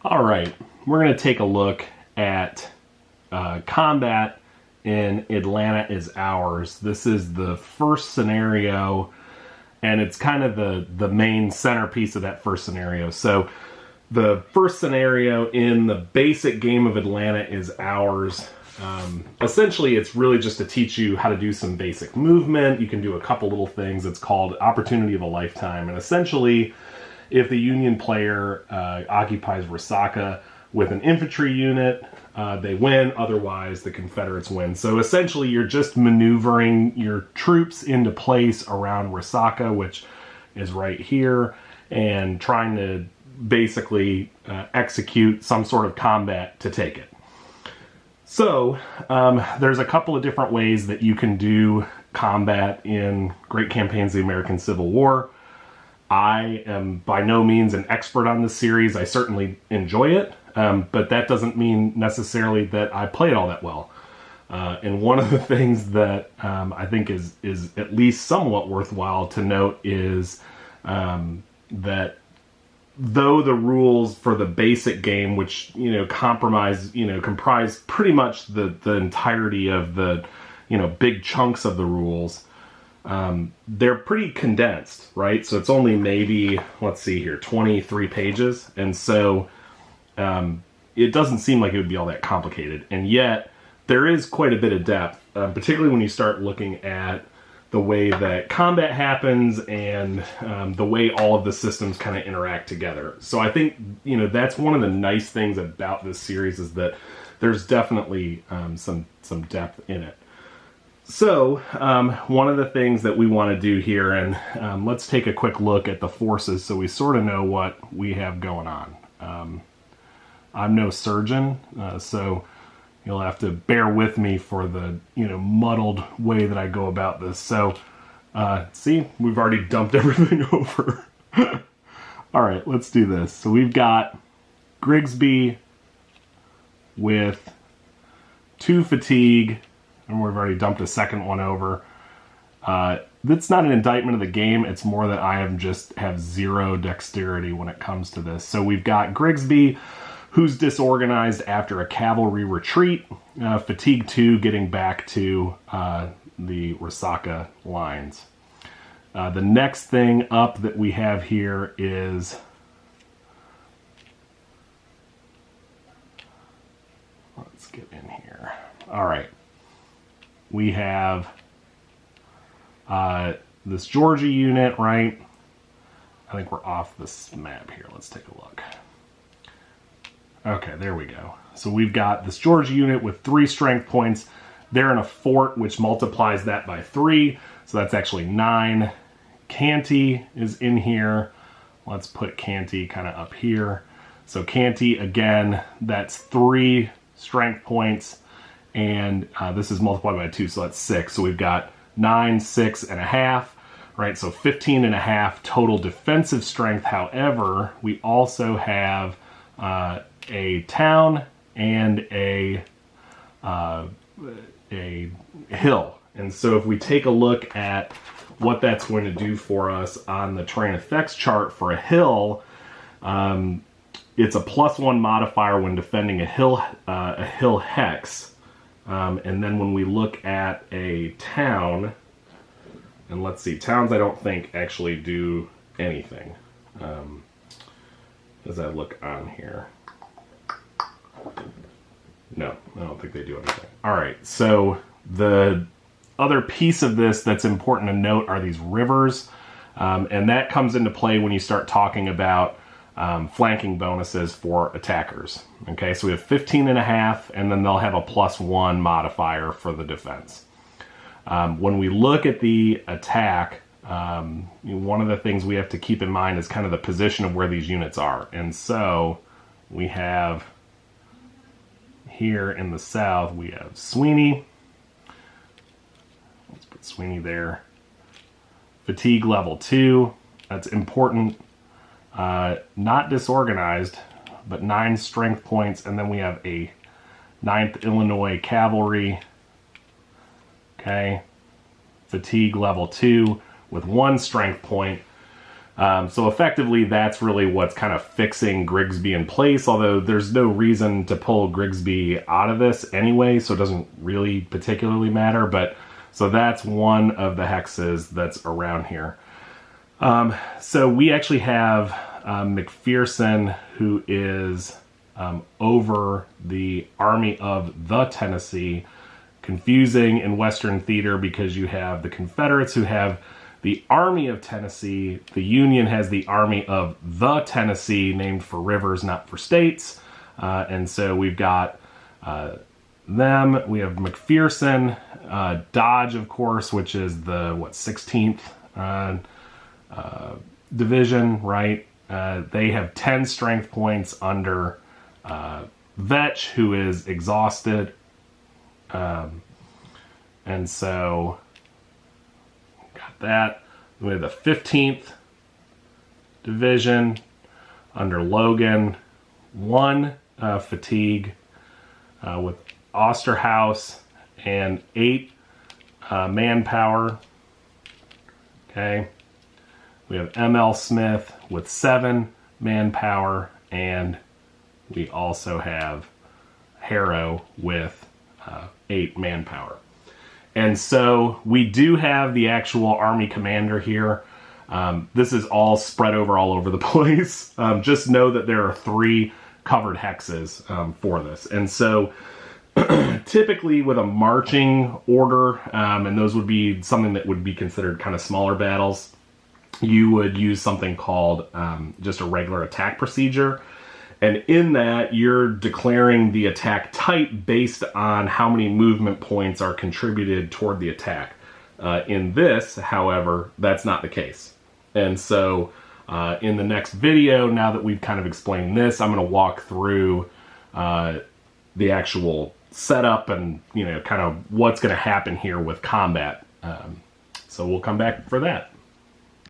All right, we're going to take a look at combat in Atlanta is ours. This is the first scenario, and it's kind of the main centerpiece of that first scenario. So the first scenario in the basic game of Atlanta is ours. Essentially, it's really just to teach you how to do some basic movement. You can do a couple little things. It's called Opportunity of a Lifetime. And essentially, if the Union player occupies Resaca with an infantry unit, they win. Otherwise, the Confederates win. So essentially, you're just maneuvering your troops into place around Resaca, which is right here, and trying to basically execute some sort of combat to take it. So there's a couple of different ways that you can do combat in Great Campaigns of the American Civil War. I am by no means an expert on this series. I certainly enjoy it, but that doesn't mean necessarily that I play it all that well. And one of the things that I think is at least somewhat worthwhile to note is that though the rules for the basic game, which comprise pretty much the entirety of the big chunks of the rules, they're pretty condensed, right? So it's only maybe, let's see here, 23 pages. And so it doesn't seem like it would be all that complicated. And yet there is quite a bit of depth, particularly when you start looking at the way that combat happens and the way all of the systems kind of interact together. So I think, that's one of the nice things about this series is that there's definitely some depth in it. So one of the things that we want to do here, and let's take a quick look at the forces so we sort of know what we have going on. I'm no surgeon, so you'll have to bear with me for the muddled way that I go about this. So see, we've already dumped everything over. All right, let's do this. So we've got Grigsby with 2 fatigue, and we've already dumped a second one over. That's not an indictment of the game. It's more that I have 0 dexterity when it comes to this. So we've got Grigsby, who's disorganized after a cavalry retreat. Fatigue 2, getting back to the Resaca lines. The next thing up that we have here is... Let's get in here. All right. We have this Georgia unit, right? I think we're off this map here. Let's take a look. Okay, there we go. So we've got this Georgia unit with 3 strength points. They're in a fort, which multiplies that by 3. So that's actually 9. Canty is in here. Let's put Canty kind of up here. So Canty, again, that's 3 strength points. And this is multiplied by 2, so that's 6. So we've got 9, 6 and a half, right? So 15 and a half total defensive strength. However, we also have a town and a hill. And so if we take a look at what that's going to do for us on the terrain effects chart for a hill, it's a +1 modifier when defending a hill hex. And then when we look at a town, and let's see, towns I don't think actually do anything. As I look on here. No, I don't think they do anything. All right, so the other piece of this that's important to note are these rivers. And that comes into play when you start talking about flanking bonuses for attackers. Okay, so we have 15 and a half, and then they'll have a +1 modifier for the defense. When we look at the attack, one of the things we have to keep in mind is kind of the position of where these units are. And so we have here in the south, we have Sweeney. Let's put Sweeney there. Fatigue level 2, that's important. Not disorganized, but 9 strength points. And then we have a 9th Illinois Cavalry. Okay. Fatigue level 2 with 1 strength point. So effectively, that's really what's kind of fixing Grigsby in place, although there's no reason to pull Grigsby out of this anyway, so it doesn't really particularly matter. But so that's one of the hexes that's around here. So we actually have McPherson, who is over the Army of the Tennessee. Confusing in Western theater because you have the Confederates who have the Army of Tennessee. The Union has the Army of the Tennessee, named for rivers, not for states. And so we've got them. We have McPherson, Dodge, of course, which is the 16th division, right? They have 10 strength points under Vetch, who is exhausted. And so got that. We have the 15th division under Logan, 1 fatigue with Osterhaus and 8 manpower. Okay. We have ML Smith with 7 manpower, and we also have Harrow with 8 manpower. And so we do have the actual Army commander here. This is all spread all over the place. Just know that there are 3 covered hexes for this. And so typically with a marching order, and those would be something that would be considered kind of smaller battles, you would use something called just a regular attack procedure. And in that, you're declaring the attack type based on how many movement points are contributed toward the attack. In this, however, that's not the case. And so in the next video, now that we've kind of explained this, I'm going to walk through the actual setup and, kind of what's going to happen here with combat. So we'll come back for that.